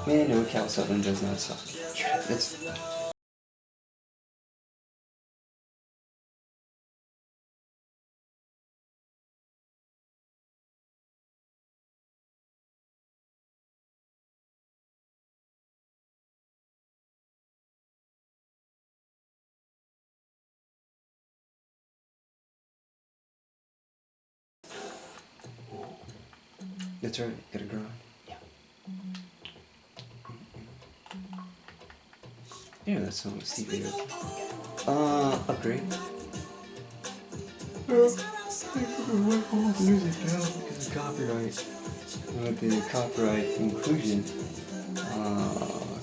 Man, no, Cal 7 does not suck. It's... That's right, gotta grind. Yeah, that song was Stevie Aoki. Upgrade. Yeah, I'm gonna wipe all the music now because of copyright. With the copyright inclusion,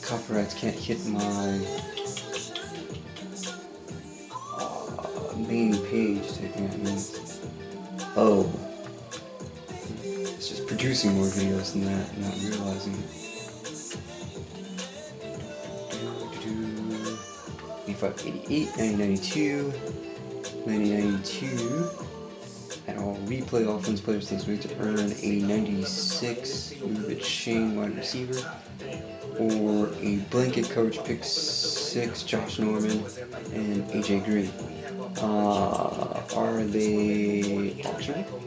copyrights can't hit my main page, so I think that means, oh, it's just producing more videos than that, and not realizing it. 8588, 1992, 1992, and I'll replay offense players this week to earn a 96 move it Shane wide receiver, or a blanket coach pick 6 Josh Norman and AJ Green. Are they auctionable?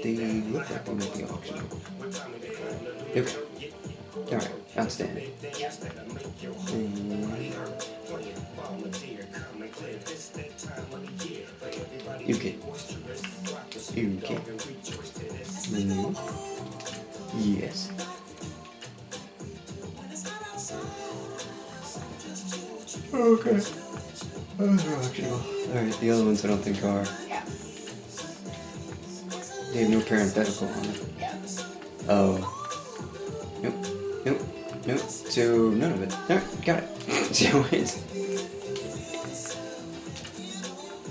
They look like they might be auctionable. Okay. Alright, outstanding. UK. Yes. Okay. Those are auctionable. Alright, the other ones I don't think are. They have no parenthetical on it. Oh. Nope. So, none of it. Alright, got it. So it's...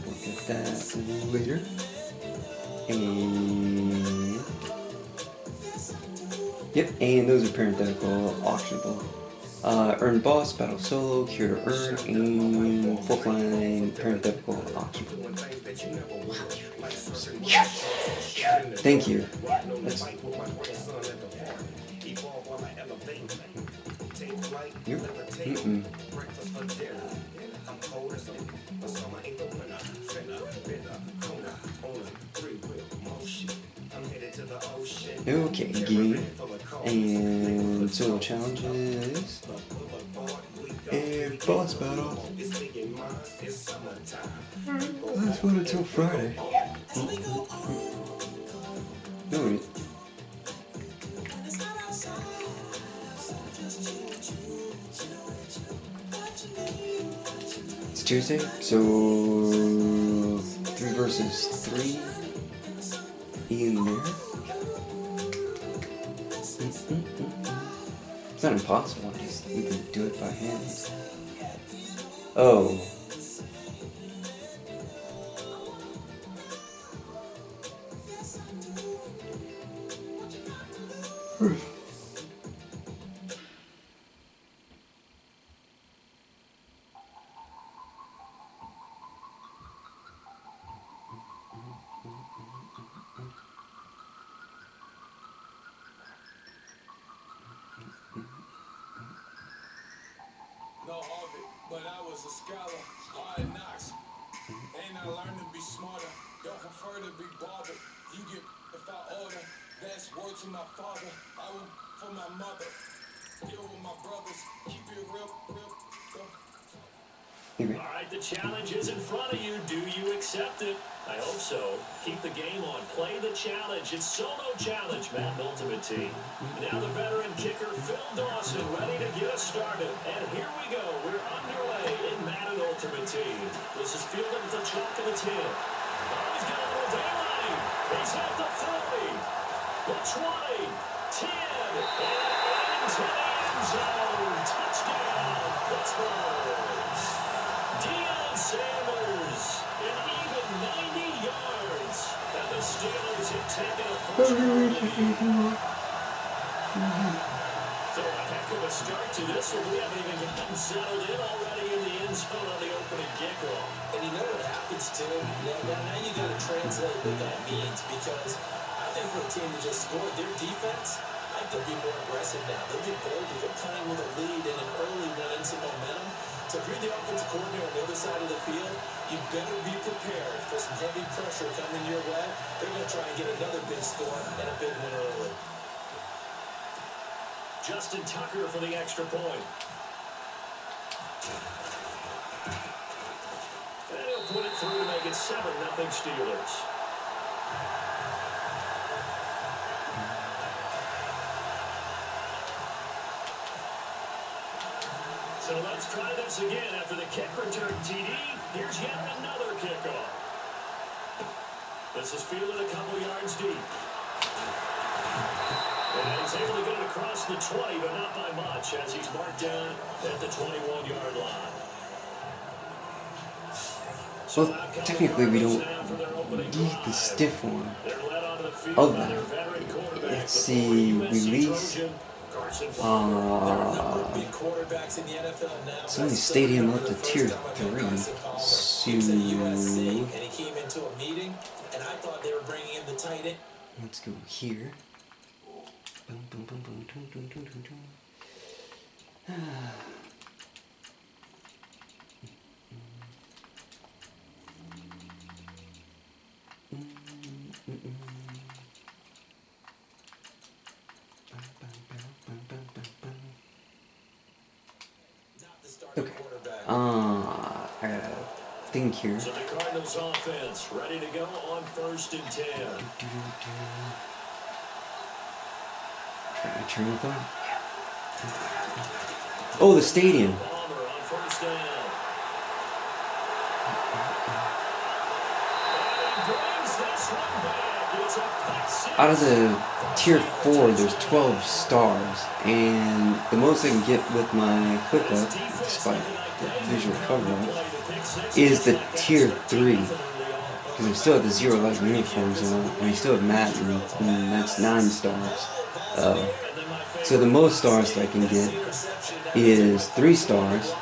We'll get that later. And... Yep, and those are parenthetical, auctionable. Earn boss, battle solo, cure to earn, and 4th line, parenthetical, auctionable. Thank you. That's... Okay, game and solo challenges and boss battle. That's one until Friday. No, wait. It's Tuesday, so 3 versus 3 in there. It's not impossible, just you can do it by hand. Oh. No Harvard, but I was a scholar, hard knocks. And I learned to be smarter, don't prefer to be bothered. You get without order, that's word to my father. I will for my mother, deal with my brothers, keep it real. Alright, the challenge is in front of you. Do you accept it? I hope so. Keep the game on. Play the challenge. It's solo challenge, Madden Ultimate Team. Now the veteran kicker, Phil Dawson, ready to get us started. And here we go. We're underway in Madden Ultimate Team. This is fielded with the chalk of the 10. Oh, he's got a little daylight. He's at the 40, the 20, 10, and into the end zone. Touchdown, Pittsburgh. Deion Sanders, an even 90 yards, and the Steelers have taken a first lead. So a heck of a start to this one. We haven't even gotten settled in already in the end zone on the opening kickoff. And you know what happens too? Now you got to translate what that means, because I think for a team that just scored, their defense, I think they'll be more aggressive now. They'll be bolder. They're playing with a lead and an early run and some momentum. So if you're the offensive coordinator on the other side of the field, you better be prepared for some heavy pressure coming your way. They're going to try and get another big score and a big win early. Justin Tucker for the extra point. And he'll put it through to make it 7-0 Steelers. So let's try this again after the kick return TD. Here's yet another kickoff. This is fielded a couple yards deep. And he's able to get it across the 20, but not by much, as he's marked down at the 21-yard line. Well, technically we don't need the stiff one of that. It's the release. It's only stadium up to tier 3. So let's go here. Okay. I got a thing here. So the Cardinals offense ready to go on 1st and 10. Trying to turn with on. Oh, the stadium. Out of the tier 4, there's 12 stars, and the most I can get with my hookup, despite the visual cover-up, is the tier 3. Because I still have the 0 light uniforms on, and I still have Madden, and that's 9 stars. So the most stars that I can get is 3 stars,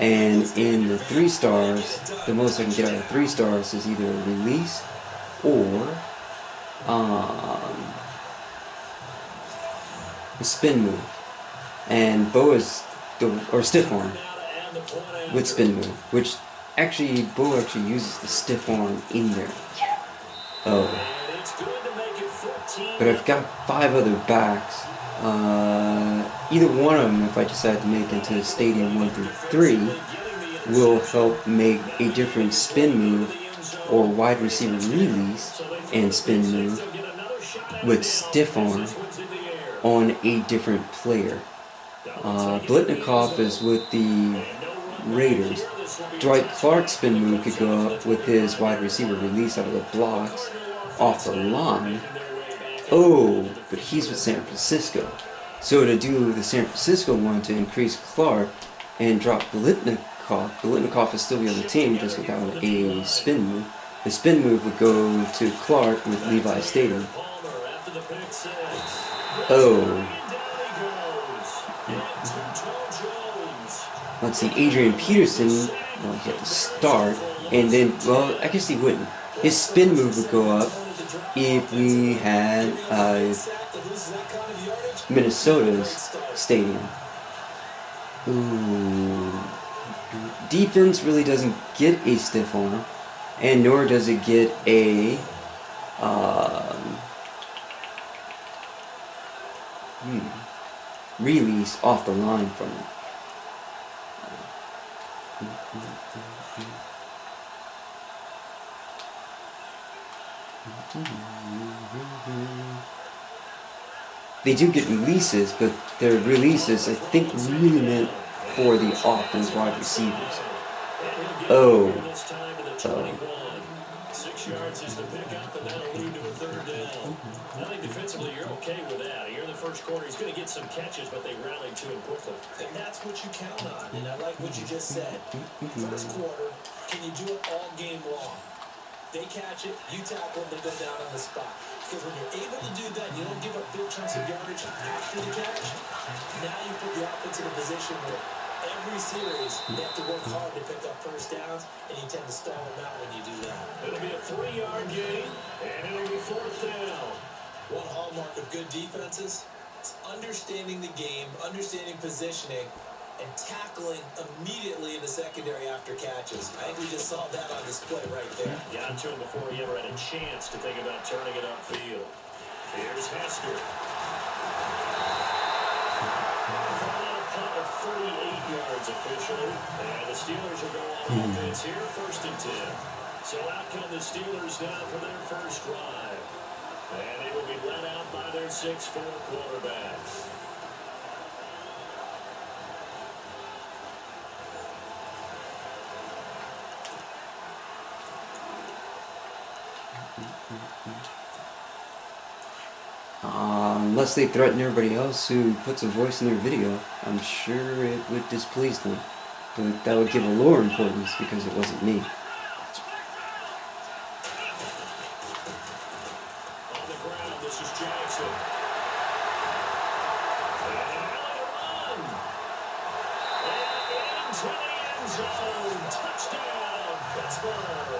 and in the 3 stars, the most I can get out of 3 stars is either a release or a spin move, and Bo is or stiff arm with spin move, which actually Bo actually uses the stiff arm in there. Oh, but I've got 5 other backs. Either one of them, if I decide to make into Stadium 1 through 3, will help make a different spin move or wide receiver release and spin move with stiff arm on a different player. Blitnikoff is with the Raiders. Dwight Clark's spin move could go up with his wide receiver release out of the blocks off the line. Oh, but he's with San Francisco. So to do the San Francisco one to increase Clark and drop Blitnikoff is still the other team just without a spin move. The spin move would go to Clark with Levi Stadium. Oh. Let's see, Adrian Peterson, well, he had to start, and then, well, I guess he wouldn't. His spin move would go up if we had Minnesota's stadium. Ooh. Defense really doesn't get a stiff arm, and nor does it get a release off the line from it. They do get releases, but their releases, I think, really meant for the offense wide receivers. Oh. 6 yards is the pickup, and that'll lead to a 3rd down. I think defensively you're okay with that. Here in the first quarter, he's going to get some catches, but they rallied to him quickly. And that's what you count on, and I like what you just said. First quarter, can you do it all game long? They catch it, you tackle them, they go down on the spot. Because when you're able to do that, you don't give up big chunks of yardage after the catch. Now you put the offense in a position where every series they have to work hard to pick up first downs, and you tend to stall them out when you do that. It'll be a 3-yard gain, and it'll be 4th down. One hallmark of good defenses is understanding the game, understanding positioning, and tackling immediately in the secondary after catches. I think we just saw that on display right there. Got to him before he ever had a chance to think about turning it upfield. Here's Hester. A punt of 38 yards officially. And the Steelers will go on offense here, 1st and 10. So out come the Steelers now for their first drive. And they will be led out by their 6'4" quarterback. Unless they threaten everybody else who puts a voice in their video, I'm sure it would displease them. But that would give a lower importance because it wasn't me. On the ground, this is Jackson. And run. And into the end zone. Touchdown, Pittsburgh.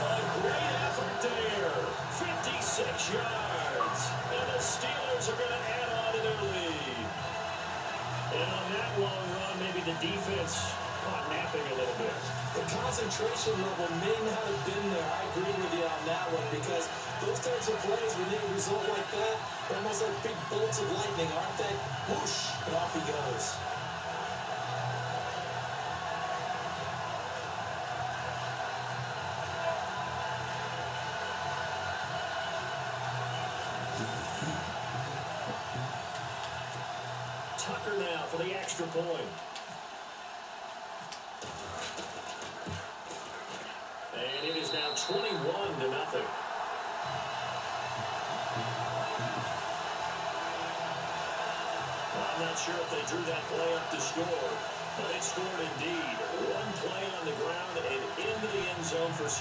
A great effort there. 56 yards. And the Steelers are going to add on to their lead. And on that long run, maybe the defense caught napping a little bit. The concentration level may not have been there. I agree with you on that one, because those types of plays, when they result like that, they're almost like big bolts of lightning, aren't they? Whoosh, and off he goes. Tucker now for the extra point. And it is now 21-0. I'm not sure if they drew that play up to score, but it scored indeed. One play on the ground and into the end zone for 6.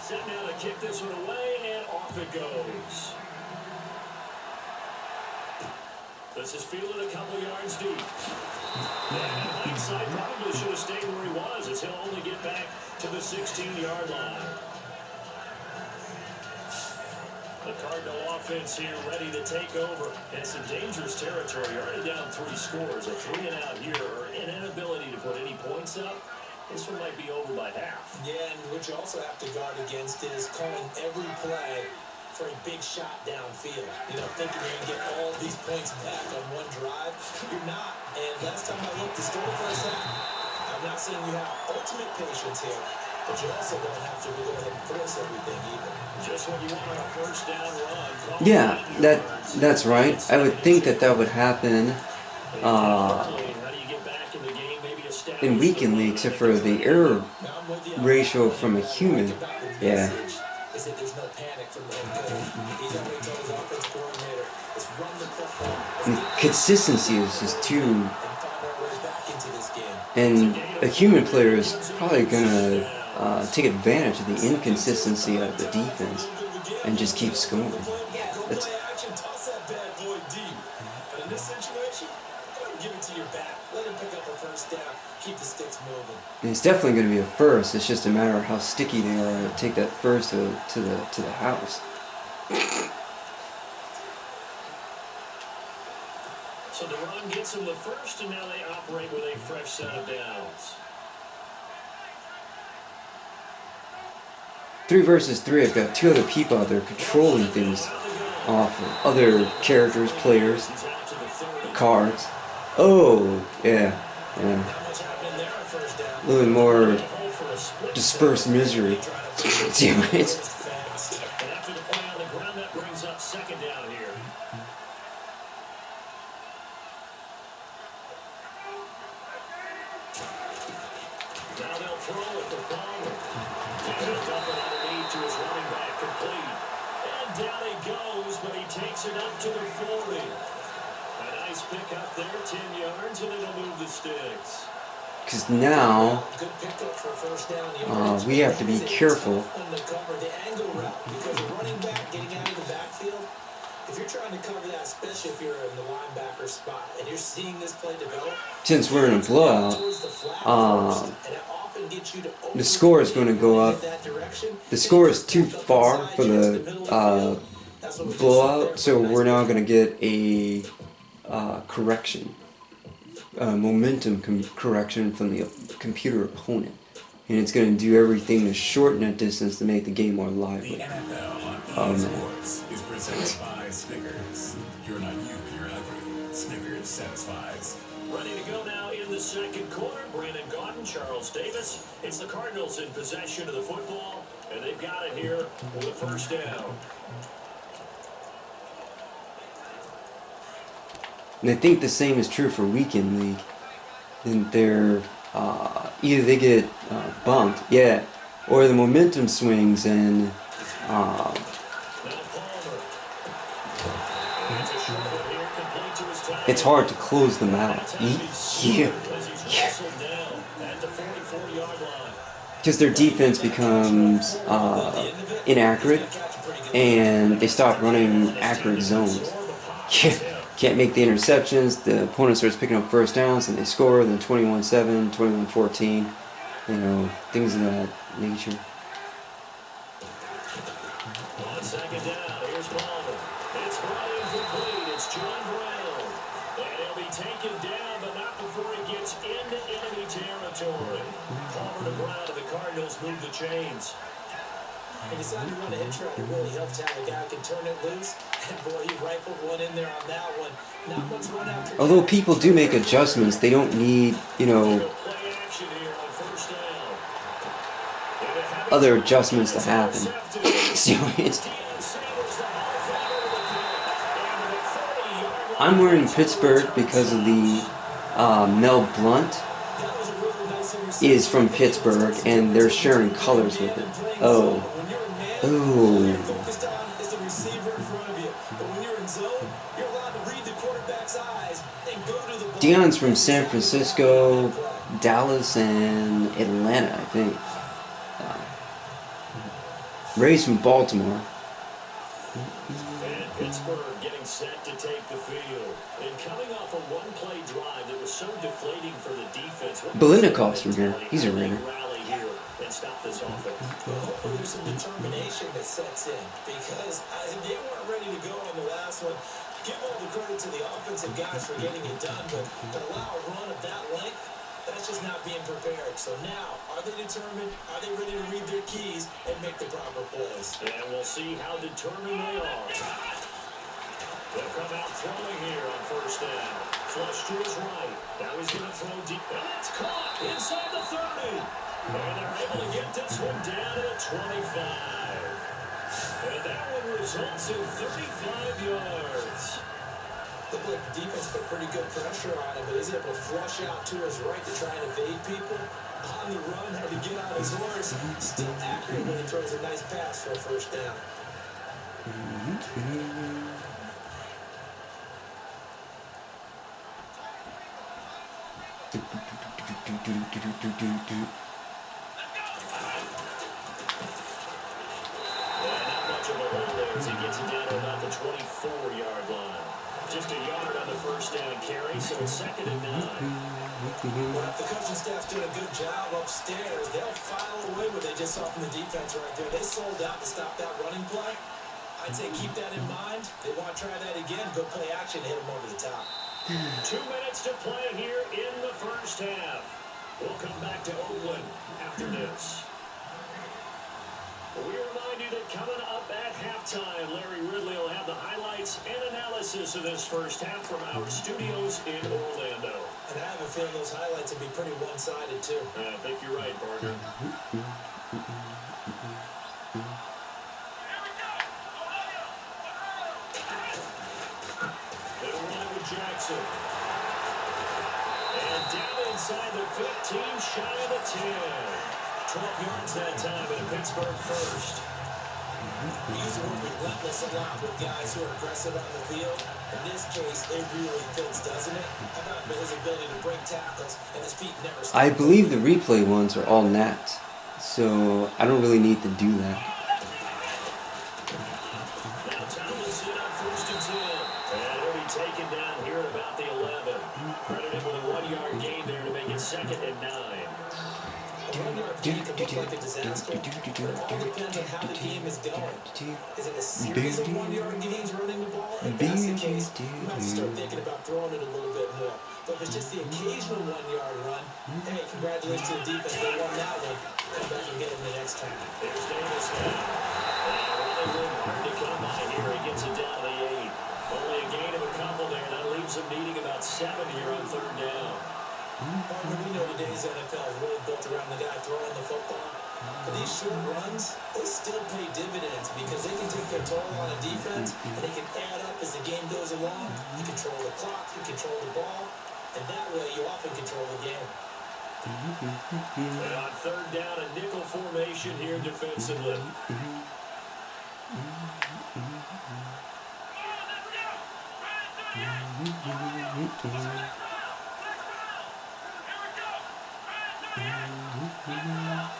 Set now to kick this one away, and off it goes. This is fielded a couple yards deep. And in hindsight, probably should have stayed where he was, as he'll only get back to the 16-yard line. The Cardinal offense here ready to take over. And some dangerous territory. Already down 3 scores. A 3-and-out here, or an inability to put any points up. This one might be over by half. Yeah, and what you also have to guard against is calling every play for a big shot downfield. You know, thinking you're going to get all these points back on one drive. You're not. And last time I looked, the score first half, I'm not saying you have ultimate patience here, but you also don't have to go ahead and force everything either. Just when you want a first down run. Yeah, that's right. I would think that would happen in weekend league, except for the error ratio from a human. Yeah. Is that there's no panic from the head coach. He's already told his offense coordinator, let's run the clock. And consistency is just too. And find our way back into this game. And a human player is probably gonna take advantage of the inconsistency of the defense and just keep scoring. That's, Toss that bad boy deep. But in this situation, go ahead and give it to your back. Let him pick up a first down. Keep the sticks moving. it's definitely going to be a first. It's just a matter of how sticky they are to take that first to the house. So the run gets them the first, and now they operate with a fresh set of downs. 3 versus 3. I've got 2 other people out there controlling things off of other characters, players, cards. Oh, yeah. A little more dispersed misery. Damn it. And after the play on the ground, that brings up 2nd down here. Now they'll throw it to Palmer. Picked up and underneath to his running back, complete. And down he goes, but he takes it up to the 40. A nice pick up there, 10 yards, and it'll move the sticks. Because now we have to be careful. If you're trying to cover that, especially if you're in the linebacker spot and you're seeing this play develop, since we're in a blowout, the score is going to go up. The score is too far for the blowout, so we're now going to get a correction, momentum correction from the computer opponent, and it's going to do everything to shorten that distance to make the game more lively. Oh no. Is presented by Snickers. You're not you, you're ugly. Snickers satisfies. Ready to go now in the second quarter. Brandon Gaudin, Charles Davis. It's the Cardinals in possession of the football, and they've got it here with a first down. And I think the same is true for Weekend League. And they're either they get bumped, yeah, or the momentum swings and it's hard to close them out. Yeah. Because their defense becomes inaccurate and they stop running accurate zones. Can't make the interceptions, the opponent starts picking up first downs and they score, then 21-7, 21-14, you know, things of that nature. On second down, here's Palmer. It's brought incomplete. It's John Brown. And he'll be taken down, but not before he gets into enemy territory. Palmer to Brown, and the Cardinals move the chains. He decided to run a hitch route. It really helps to have a guy who can turn it loose. And boy, he rifled one in there on that one. Not much run after. Although people do make adjustments, they don't need, you know, other adjustments to happen. I'm wearing Pittsburgh because of the Mel Blunt is from Pittsburgh and they're sharing colors with it. Oh. Ooh. Dion's from San Francisco, Dallas, and Atlanta, I think. Ray's from Baltimore. And Pittsburgh getting set to take the field. And coming off a one-play drive that was so deflating for the defense. Belinikov's from here. He's a runner. And stop this offense. Well, hopefully there's some determination that sets in because they weren't ready to go on the last one. Give all the credit to the offensive guys for getting it done, but to allow a run of that length, that's just not being prepared. So now, are they determined? Are they ready to read their keys and make the proper plays? And we'll see how determined they are. They'll come out throwing here on first down. Flush to his right. Now he's going to throw deep. And it's caught inside the 30. And they're able to get this one down to the 25. And that one results in 35 yards. Looked like the defense put pretty good pressure on him, but he's able to flush out to his right to try and evade people. On the run, had to get on his horse. Still accurate when he throws a nice pass for a first down. As he gets it down to about the 24-yard line. Just a yard on the first down carry, so it's second and 9. Well, the coaching staff's doing a good job upstairs. They'll file away what they just saw from the defense right there. They sold out to stop that running play. I'd say keep that in mind. They want to try that again. Go play action to hit them over the top. 2 minutes to play here in the first half. We'll come back to Oakland after this. We remind you that coming up at halftime, Larry Ridley will have the highlights and analysis of this first half from our studios in Orlando. And I have a feeling those highlights will be pretty one-sided, too. I think you're right, partner. They'll run with Jackson. And down inside the 15, shy of the 10. 12 yards that time, and a Pittsburgh first. He used to work relentless a lot with guys who are aggressive on the field. In this case, it really fits, doesn't it? How about his ability to break tackles and his feet never stop? I believe the replay ones are all napped, so I don't really need to do that. Now Tomlinson on 1st and 10. And it'll be taken down here at about the 11. Credited with a 1-yard gain there to make it 2nd and 9. A 1-yard gain can look like a disaster, but it all depends on how the game is going. Is it a series of 1-yard gains running the ball? If that's the case, you might start thinking about throwing it a little bit more. But if it's just the occasional 1-yard run, hey, congratulations to the defense. They won that one. Come back and get him the next time. There's Davis now. And really hard to come by here. He gets it down to the 8. Only a gain of a couple there. That leaves him needing about 7 here on 3rd down. Partner, we know today's NFL is really built around the guy throwing the football. But these short runs, they still pay dividends because they can take their toll on a defense and they can add up as the game goes along. You control the clock, you control the ball, and that way you often control the game. And on 3rd down, a nickel formation here defensively. Now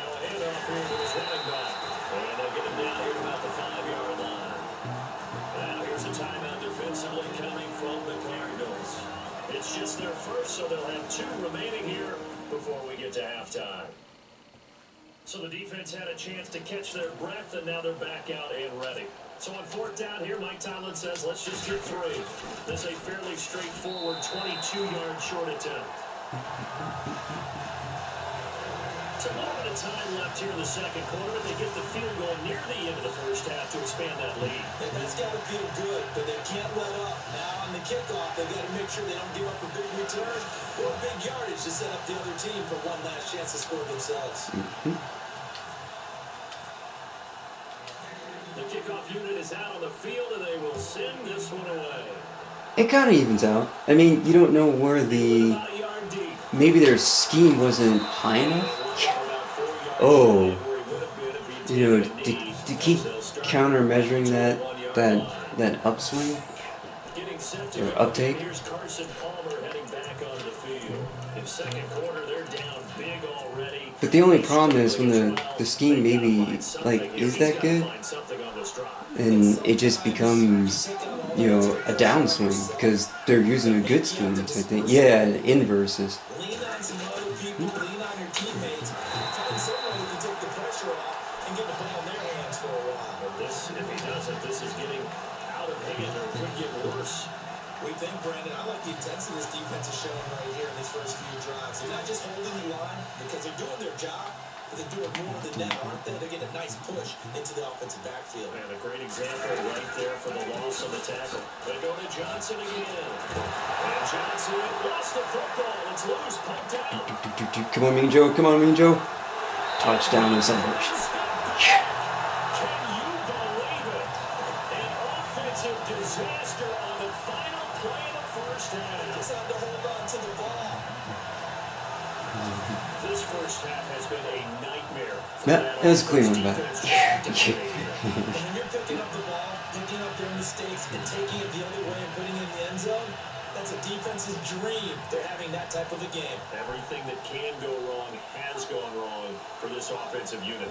a handoff here to his running back. And they'll get him down here about the 5-yard line. Now here's a timeout defensively coming from the Cardinals. It's just their first, so they'll have 2 remaining here before we get to halftime. So the defense had a chance to catch their breath, and now they're back out and ready. So on 4th down here, Mike Tomlin says, let's just get 3. This is a fairly straightforward 22-yard short attempt. So a little bit of time left here in the 2nd quarter. They get the field goal near the end of the 1st half to expand that lead. And that's got to feel good, but they can't let up. Now on the kickoff, they've got to make sure they don't give up a big return or big yardage to set up the other team for one last chance to score themselves. The kickoff unit is out on the field, and they will send this one away. It kind of evens out. I mean, you don't know where the... Maybe their scheme wasn't high enough? Oh. You know, to keep counter-measuring that upswing? Or uptake? Here's Carson Palmer heading back onto the field. In 2nd quarter, they're down big already. But the only problem is when the scheme maybe, like, is that good, and it just becomes, you know, a downswing, because they're using a good scheme, I think. Yeah, inverses. Lean on some other people, lean on your teammates, find someone who can take the pressure off and get the ball in their hands for a while. But this, if he doesn't, this is getting out of hand, or it could get worse. We think, Brandon, I like the intensity this defense is showing right here in these first few drives. They're not just holding the line because they're doing their job, but they're doing more than that, aren't they? They're getting a nice push into the offensive backfield. And a great example right there for the loss of the tackle. They go to Johnson again. And Johnson lost the football. It's loose, pumped out. Come on, Mean Joe. Come on, Mean Joe. Touchdown and celebration. Can you believe it? An offensive disaster on the final play of the 1st half. Just had to hold on to the ball. This 1st half has been a nightmare. That was clean one back. And when you're picking up the ball, picking up their mistakes, and taking it the other way and putting it in the end zone, that's a defense's dream. They're having that type of a game. Everything that can go wrong has gone wrong for this offensive unit.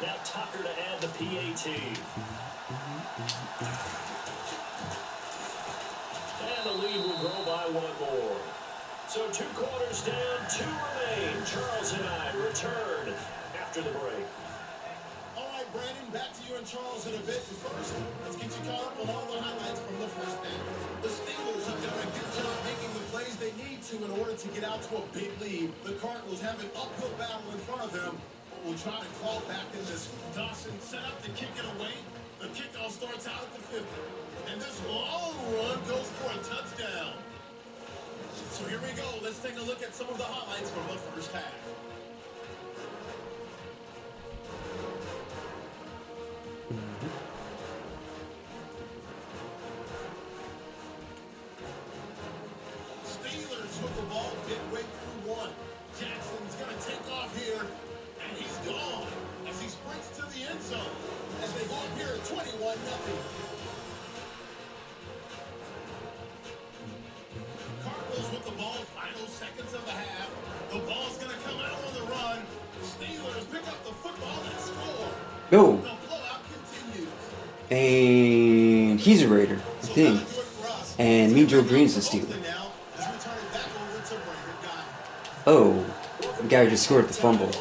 Now Tucker to add the PAT. And the lead will grow by 1 more. So 2 quarters down, 2 remain. Charles and I return after the break. All right, Brandon, back to you and Charles in a bit. But first, let's get you caught up on all the highlights from the 1st half. The Steelers have done a good job making the plays they need to in order to get out to a big lead. The Cardinals have an uphill battle in front of them. We'll try to claw back in this. Dawson set up to kick it away. The kickoff starts out at the 50. And this long run goes for a touchdown. So here we go. Let's take a look at some of the highlights from the 1st half. took the ball midway through one. Jackson's going to take off here, and he's gone as he sprints to the end zone as they go up here at 21-0. Cardinals with the ball, final seconds of the half. The ball's going to come out on the run. Steelers pick up the football and score. No. The blowout continues. And he's a Raider, I think. And Mean Joe Green's a Steeler. Oh, the guy who just scored the fumble.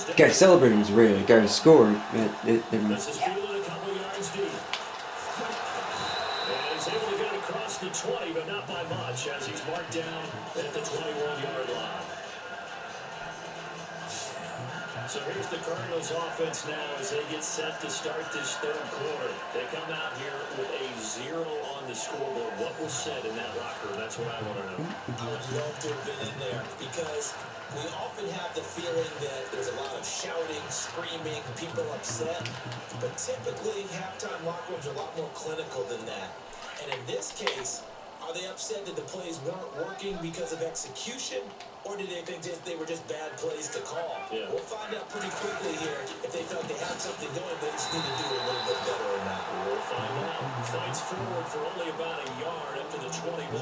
The guy celebrating was a Raider. The guy who scored, He's able to get across the 20, but not by much, as he's marked down at the 21-yard line. So here's the Cardinals offense now as they get set to start this third quarter. They come out here with a 0 on the scoreboard. What was said in that locker room? That's what I want to know. I would love to have been in there because we often have the feeling that there's a lot of shouting, screaming, people upset. But typically, halftime locker rooms are a lot more clinical than that. And in this case, are they upset that the plays weren't working because of execution? Or did they think they were just bad plays to call? Yeah. We'll find out pretty quickly here if they felt they had something going, they just need to do it a little bit better or not. We'll find out. Fights forward for only about a yard up to the 21.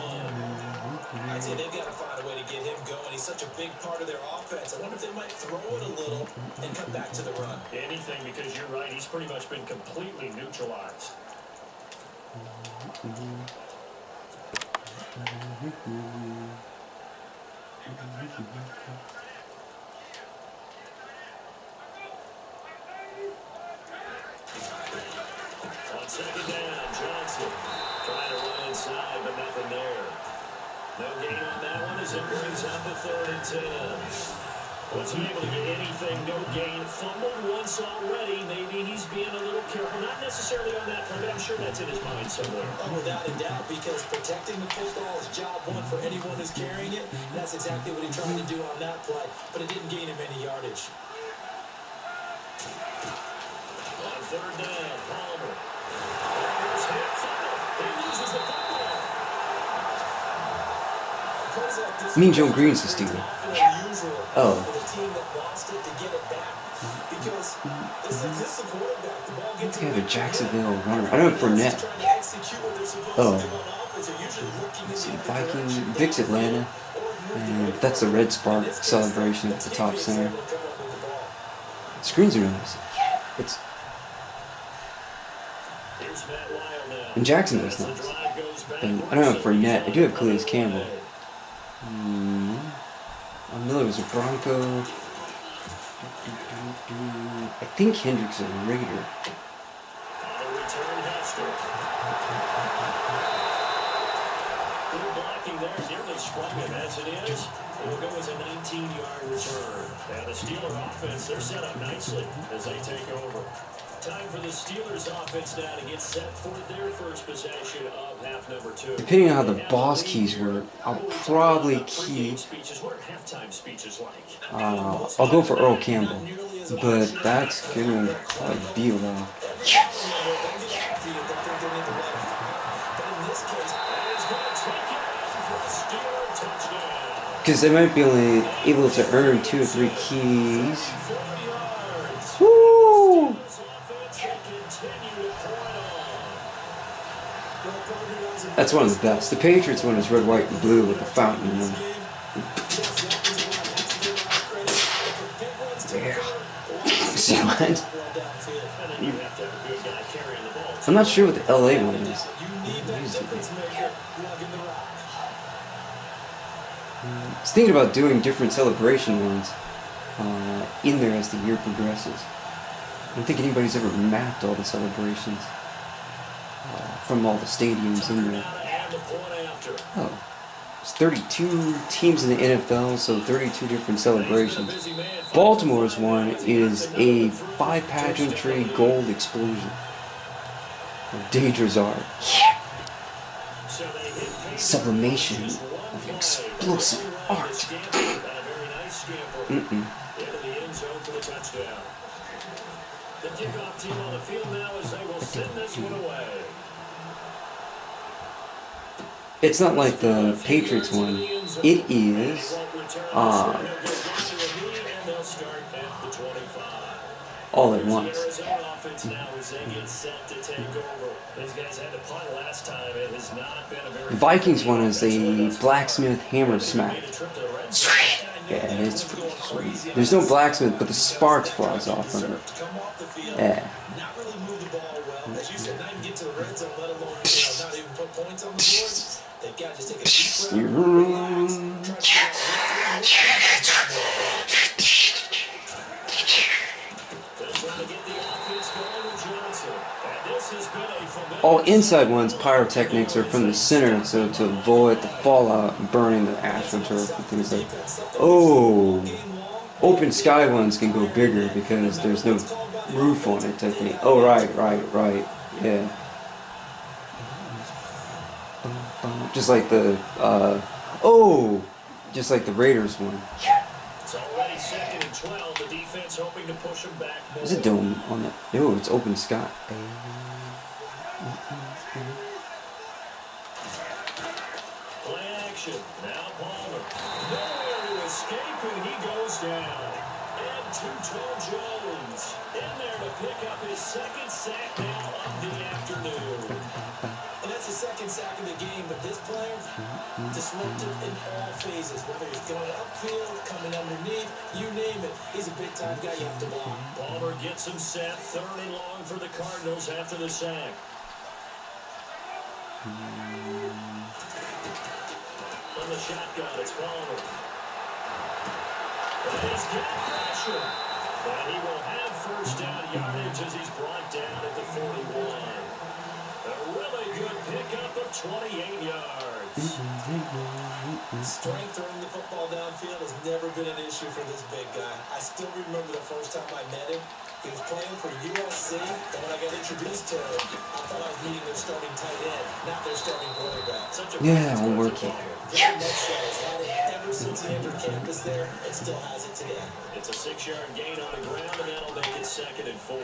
I'd say they've got to find a way to get him going. He's such a big part of their offense. I wonder if they might throw it a little and come back to the run. Anything, because you're right. He's pretty much been completely neutralized. On second down, Johnson trying to run inside, but nothing there. No gain on that one as it brings up a 3rd and 10. Wasn't able to get anything, no gain. Fumbled once already. Maybe he's being a little careful. Not necessarily on that play, but I'm sure that's in his mind somewhere. Oh, without a doubt, because protecting the football is job one for anyone who's carrying it. And that's exactly what he tried to do on that play, but it didn't gain him any yardage. On 3rd down, Palmer. There's hit, fumble. He loses the football. Mean Joe Green's the Steeler. Oh. We have a Jacksonville runner. I don't know Fournette. Oh. Let's see, Viking, Vic's Atlanta. And that's the Red Spark celebration at the top center. Screens are nice. It's in Jacksonville's nice. And I don't have Fournette. I do have Calais Campbell. Miller was a Bronco. I think Hendrick's a Raider. Good blocking there, nearly sprung him as it is. It will go as a 19-yard return. And the Steeler offense, they're set up nicely as they take over. Time for the Steelers offense now to get set for their first possession of half number 2. Depending on how the boss keys work, I'll probably key. I'll go for Earl Campbell, but that's gonna be a while. Because they might be only able to earn 2 or 3 keys. Woo! That's one of the best. The Patriots one is red, white, and blue with a fountain in them. Yeah. See what? I'm not sure what the LA one is. I was thinking about doing different celebration ones in there as the year progresses. I don't think anybody's ever mapped all the celebrations from all the stadiums in there. Oh, there's 32 teams in the NFL, so 32 different celebrations. Baltimore's one is a 5-pageantry gold explosion. Dangerous art. Yeah. Sublimation of explosive art. The kickoff team on the field now as they will send this one away. It's not like the Patriots one. It is all at once. The Vikings one is a blacksmith hammer smack. Yeah, it's pretty sweet. There's no blacksmith, but the sparks flies off from it. Yeah. Not really move the ball well. As you said, not even get to the red zone, let alone not even put points on the board. They've got to just take a deep breath, relax, All inside ones, pyrotechnics, are from the center, so to avoid the fallout and burning the astroturf and things like that. Oh, open sky ones can go bigger because there's no roof on it, I think. Oh, right, yeah. Just like the, just like the Raiders one. It's already 2nd and 12. The defense hoping to push them back more. There's a dome on that. No, it's open sky. Play action. Now Palmer. Nowhere to escape, and he goes down. And two-toe Jones in there to pick up his 2nd sack now of the afternoon. and that's the 2nd sack of the game, but this player, disruptive in all phases, whether he's going upfield, coming underneath, you name it. He's a big-time guy you have to block. Palmer gets him set. 3rd and long for the Cardinals after the sack. From the shotgun, it's Palmer. And he's getting pressure. And he will have 1st down yardage as he's brought down at the 41. A really good pickup of 28 yards. Strength throwing the football downfield has never been an issue for this big guy. I still remember the first time I met him. He was playing for USC, and when I got introduced to him, I thought I was meeting their starting tight end, not their starting quarterback. Yeah, we'll work it. Very much so. It's had it ever since he entered campus there, and still has it today. It's a 6-yard gain on the ground, and that'll make it 2nd and 4.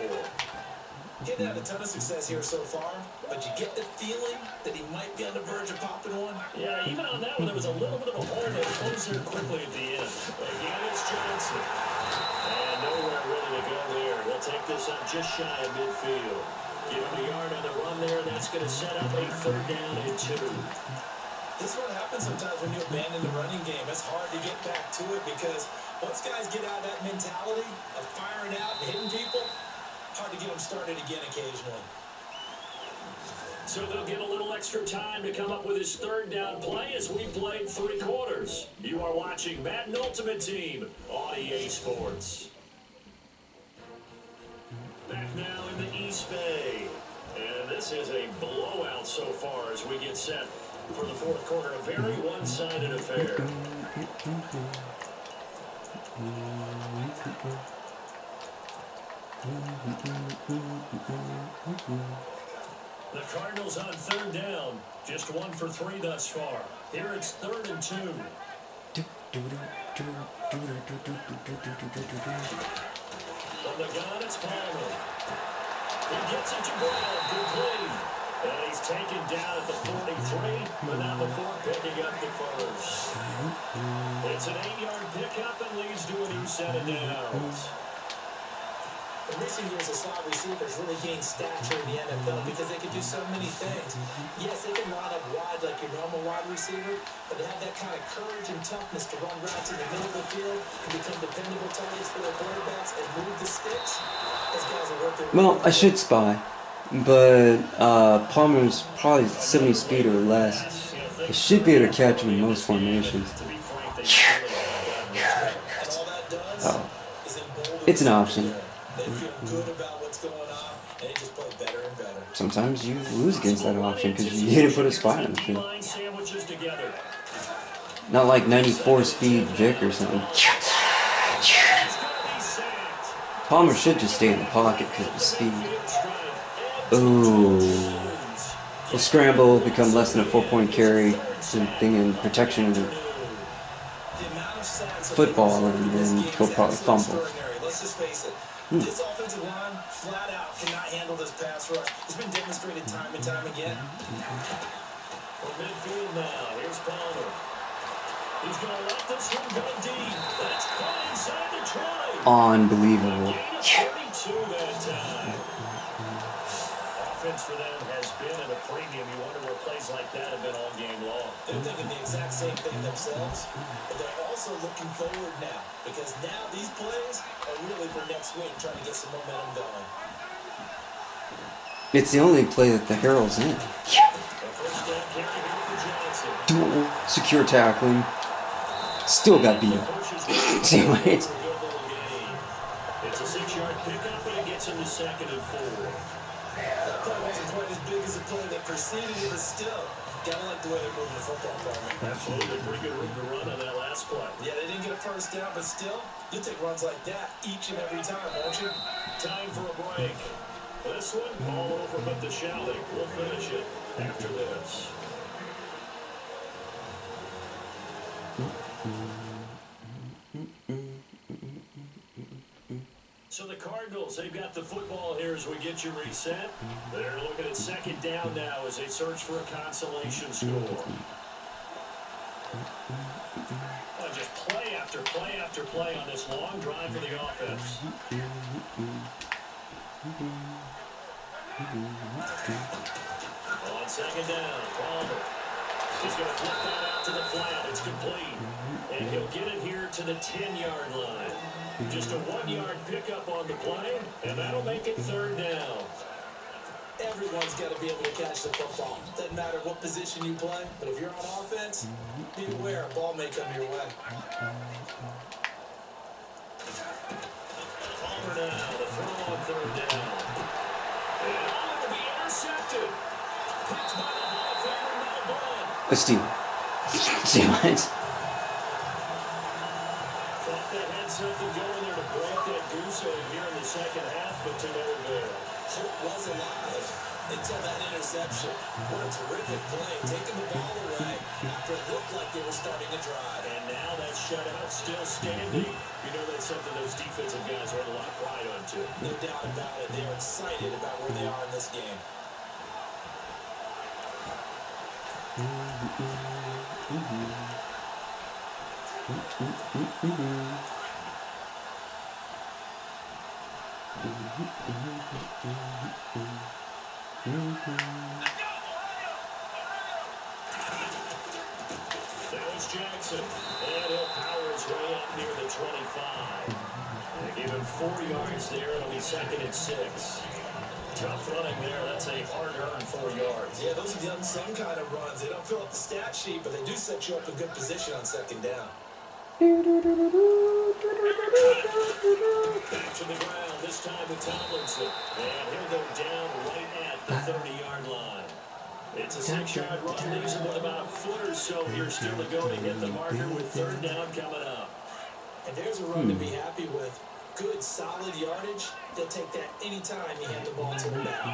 Getting had a ton of success here so far, but you get the feeling that he might be on the verge of popping one. Yeah, even on that one, there was a little bit of a hole that closed there quickly at the end. Again, it's Johnson. And nowhere really to go there. They'll take this up just shy of midfield. Give him a yard on the run there, and that's going to set up a 3rd down and 2. This is what happens sometimes when you abandon the running game. It's hard to get back to it because once guys get out of that mentality of firing out and hitting people, hard to get them started again occasionally. So they'll get a little extra time to come up with his 3rd down play as we played 3 quarters. You are watching Madden Ultimate Team on EA Sports. Back now in the East Bay. And this is a blowout so far as we get set for the 4th quarter. A very one-sided affair. The Cardinals on 3rd down. Just 1 for 3 thus far. Here it's 3rd and 2. From the gun, it's Palmer. He gets it to Brown. Good play. And he's taken down at the 43, but not before picking up the 1st. It's an 8-yard pickup and leads to a new set of downs. In recent years, the slot receivers really gained stature in the NFL because they can do so many things. Yes, they can line up wide like your normal wide receiver, but they have that kind of courage and toughness to run routes in the middle of the field and become dependable targets for their quarterbacks and move the sticks. Those guys are worth their Well, I should spy, but Palmer's probably 70 speed or less. I should be able to catch him in most formations. Oh, it's an option. They feel good about what's going on, and they just play better and better. Sometimes you lose against that option because you didn't put a spy on the field. Not like 94 speed Vic or something. Palmer should just stay in the pocket because of the speed. Ooh. Will scramble, become less than a 4-point carry, something in protection of the football, and then he'll probably fumble. Let's just face it. This offensive line, flat out, cannot handle this pass rush. It's been demonstrated time and time again. midfield now. Here's Palmer. He's going to let this one go deep. That's caught inside the 20. Unbelievable. Gain of 32 that time. Offense for them has been at a premium. You wonder where plays like that have been all game long. They're thinking the exact same thing themselves, but they're also looking forward now, because now these plays are really for next week, trying to get some momentum going. It's the only play that the Herald's in. Yeah. Dual secure tackling. Still got beat up. Same way. It's a 6-yard pickup, but it gets him to 2nd and 4. That play wasn't quite as big as the play that preceded it, but still, gotta like the way they're moving the football, Palmer. Absolutely, pretty good room to run on that last play. Yeah, they didn't get a first down, but still, you take runs like that each and every time, won't you? Time for a break. This one, all over but the shouting. We'll finish it after this. So the Cardinals, they've got the football here as we get you reset. They're looking at 2nd down now as they search for a consolation score. Just play after play after play on this long drive for the offense. On 2nd down, Palmer. He's going to flip that out to the flat. It's complete. And he'll get it here to the 10-yard line. Just a 1-yard pickup on the play, and that'll make it 3rd down. Everyone's got to be able to catch the football. Doesn't matter what position you play, but if you're on offense, be aware a ball may come your way. Palmer now, the throw on 3rd down. And it'll be intercepted. Picked by the Hall of Famer, Mel. A steal. See what? Thought they had something going there to break that goose egg here in the 2nd half, but to no avail. Hope was alive until that interception. What a terrific play, taking the ball away after it looked like they were starting to drive. And now that shutout still standing. You know that's something those defensive guys are a lot pride on too. No doubt about it. They are excited about where they are in this game. That was Jackson. And he'll power his way up near the 25. They gave him 4 yards there. It'll be 2nd and 6. Tough running there. That's a hard-earned 4 yards. Yeah, those are the unsung kind of runs. They don't fill up the stat sheet, but they do set you up in good position on 2nd down. Back to the ground, this time with Tomlinson. And he'll go down right at the 30-yard line. It's a 6-yard run, leaves him with about a foot or so here still to go to hit the marker with 3rd down coming up. And there's a run to be happy with. Good, solid yardage. They'll take that anytime you hand the ball to the back.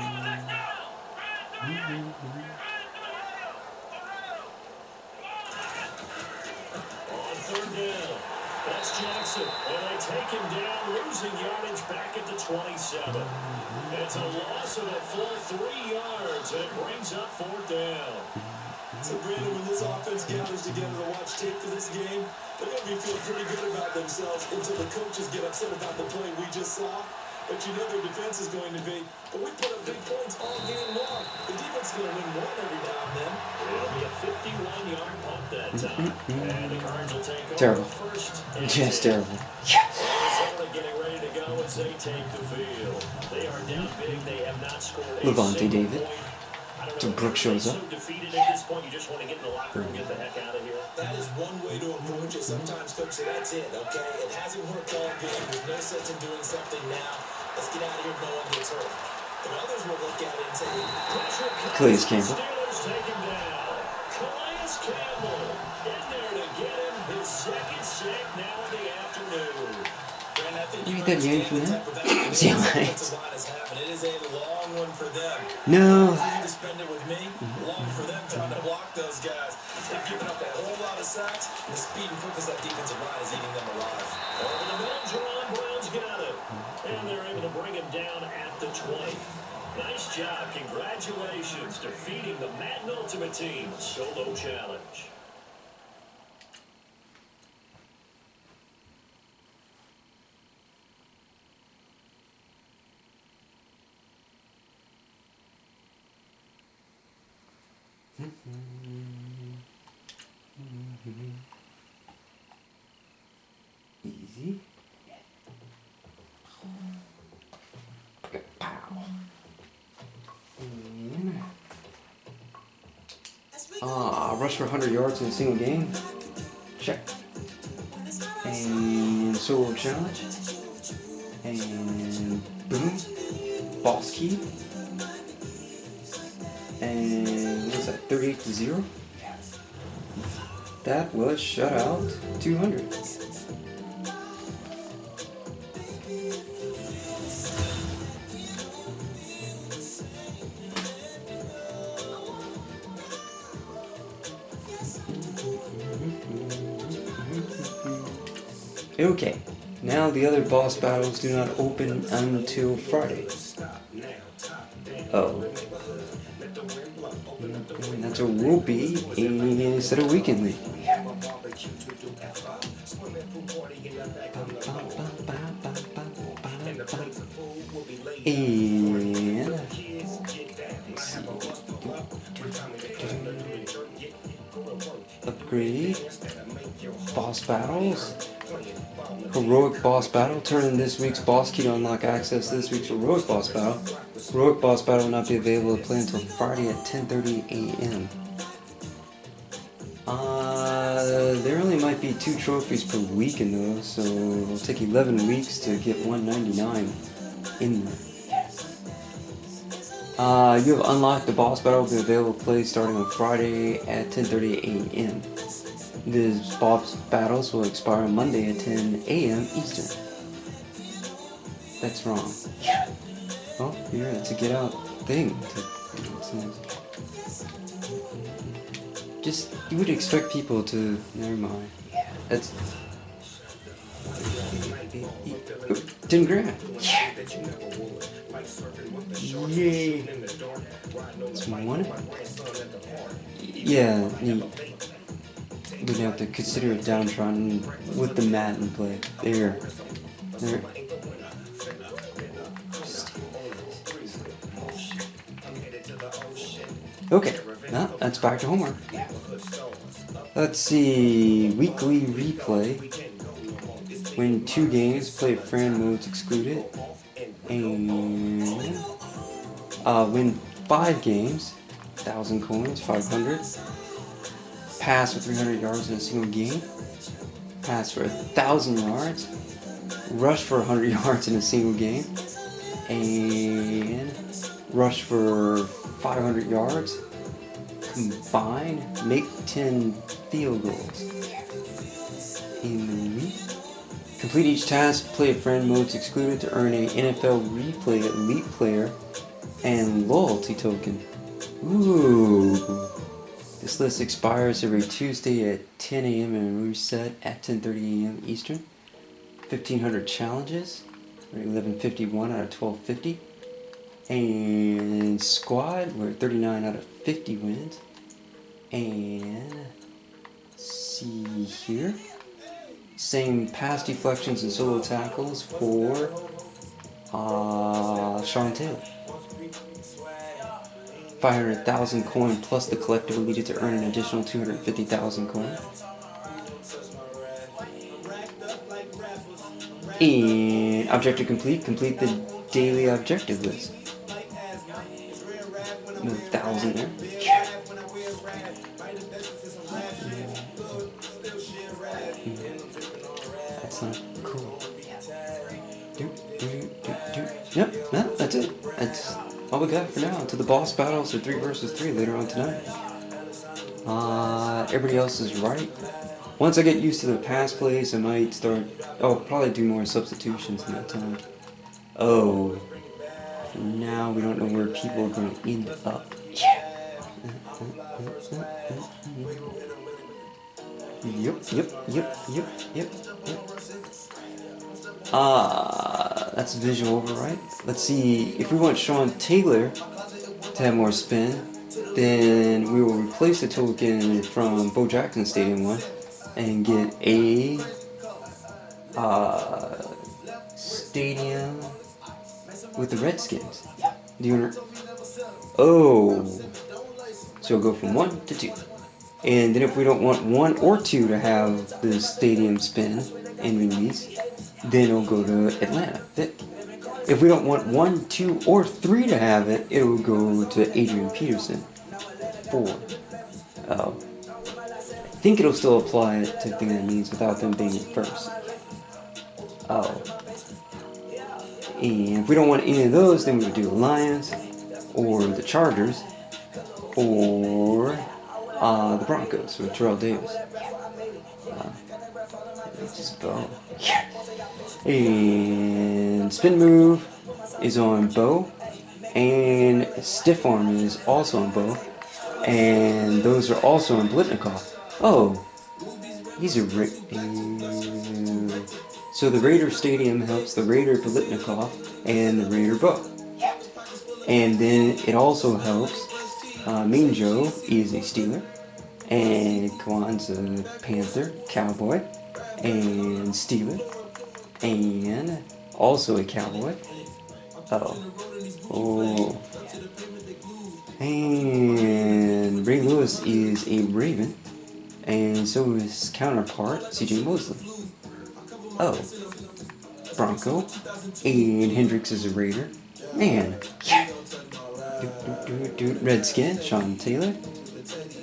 On 3rd down, that's Jackson. And they take him down, losing yardage back at the 27. It's a loss of a full 3 yards, and it brings up 4th down. So, Brandon, when this offense gathers together to watch tape for this game, they're going to be feeling pretty good about themselves until the coaches get upset about the play we just saw. But you know their defense is going to be, but we put up big points all game long. The defense is going to win one every now and then. It'll be a 51-yard punt that time. And the Cards will take over Terrible. first. Just terrible. Yes. Arizona getting ready to go as they take the field. They are down big. They have not scored a Levante single David. point. I don't So know, Brooks shows so up. defeated at this point, you just want to get in the locker room and get the heck out of here. That is one way to approach it. Sometimes, Coach, say that's it, okay? It hasn't worked all game. There's no sense in doing something now. Let's get out of here, no one gets hurt. But others will look at it and say, Pressure comes. Calais Campbell. Steelers take him down. Calais Campbell in there to get him his 2nd sack now in the afternoon. Brandon, I think You you get that yank from understand that? the type of action See how this I- offensive line is having. It is a long one for them. No. For you to spend it with me, long for them trying to block those guys. They've given up a whole lot of sacks, and the speed and quickness of that defensive line is eating them alive. Over the middle, Jerron Brown's got it. And they're able to bring him down at the 20. Nice job. Congratulations. Defeating the Madden Ultimate Team solo challenge. Easy. Pow. Rush for 100 yards in a single game. Check. And solo challenge. And boom. Boss key. And what's that? 38-0. That was shutout 200. Okay, now the other boss battles do not open until Friday. Oh. And that's a whoopee instead of weekend league. And upgrade boss battles. Heroic boss battle. Turn in this week's boss key to unlock access to this week's heroic boss battle. Heroic boss battle will not be available to play until Friday at 10:30 a.m. There only might be 2 trophies per weekend though, so it'll take 11 weeks to get 199 in there. You have unlocked the boss battle will be available to play starting on Friday at 10:30 a.m. These boss battles will expire on Monday at 10 a.m. Eastern. That's wrong. Well, here it's a get out thing. Just, you would expect people to, never mind. That's... Didn't grab. Yay. That's one. Yeah, we'd have to consider it downtrodden with the Madden play. There. Okay, now that's back to homework. Let's see, weekly replay. Win 2 games, play friend modes excluded. And win 5 games, 1,000 coins, 500. Pass for 300 yards in a single game. Pass for 1,000 yards. Rush for 100 yards in a single game. And rush for 500 yards. Combine, make 10 field goals in the week. Complete each task, play a friend modes excluded to earn a NFL replay elite player and loyalty token. Ooh. This list expires every Tuesday at 10 a.m. and reset at 10:30 a.m. Eastern. 1,500 challenges, 1151 out of 1250. And squad, we're 39 out of 50 wins. And see here. Same pass deflections and solo tackles for Sean Taylor. 500,000 coin plus the collectible needed to earn an additional 250,000 coin. And objective complete. Complete the daily objective list. Another 1,000 there. That's not cool. Yep, no, that's it. That's all we got for now. To the boss battles are 3 versus 3 later on tonight. Everybody else is right. Once I get used to the pass plays, I might start... Oh, probably do more substitutions in that time. Oh. Now we don't know where people are going to end up. Yep. That's visual override. Let's see, if we want Sean Taylor to have more spin, then we will replace the token from Bo Jackson Stadium 1 and get a stadium with the Redskins. Do you want to... Oh, so we'll go from 1 to 2. And then if we don't want 1 or 2 to have the stadium spin and release, then it'll go to Atlanta. If we don't want 1, 2, or 3 to have it, it will go to Adrian Peterson. 4. Oh. I think it'll still apply to everything that means without them being first. Oh. And if we don't want any of those, then we would do the Lions, or the Chargers, or the Broncos with Terrell Davis. Just Bo. And spin move is on Bo, and stiff arm is also on Bo, and those are also on Blitnikoff. Oh, these are so the Raider Stadium helps the Raider Blitnikoff and the Raider Bo, and then it also helps Mean Joe is a Steeler, and Kwan's a Panther, Cowboy, and Steeler, and also a Cowboy. Oh. And Ray Lewis is a Raven, and so is his counterpart, CJ Mosley. Oh. Bronco, and Hendricks is a Raider. Man. Yeah. Redskin, Sean Taylor.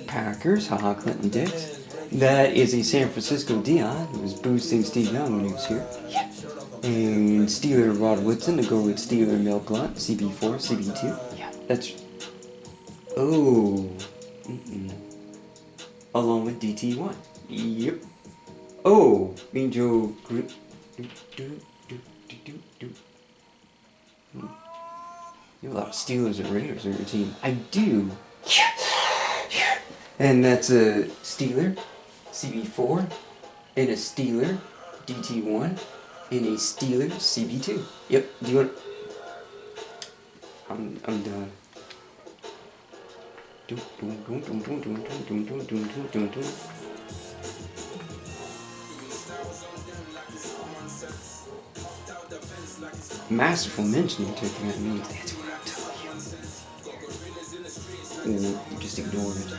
Packers, haha, Clinton Dix. That is a San Francisco Dion, who was boosting Steve Young when he was here. And Steeler Rod Woodson to go with Steeler Mel Blunt, CB4, CB2. Yeah, that's... Oh. Along with DT1. Yep. Oh, Mean Joe... You have a lot of Steelers and Raiders on your team. I do. And that's a Steeler, CB4, and a Steeler, DT1, and a Steeler, CB2. Yep, do you want... I'm done. Masterful mentioning to that means that's what I'm telling you. Or you just ignored it.